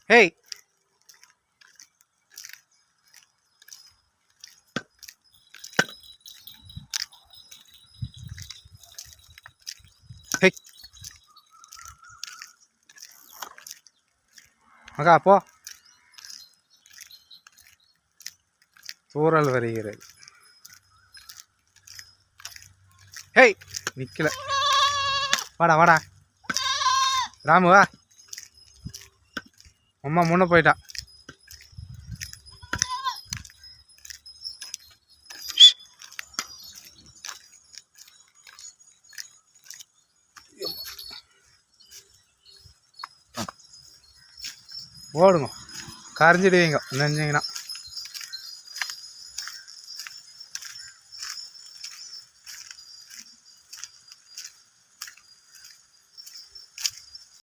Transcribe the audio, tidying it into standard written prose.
Hey ஹே மகா போ. தூறல் வருகிறது. ஹேய் நிக்கல. வாடா வாடா ராமு வா. அம்மா முன்ன போயிட்டா. ஓடுங்க கரைஞ்சிடுவீங்க நினைஞ்சிங்கன்னா.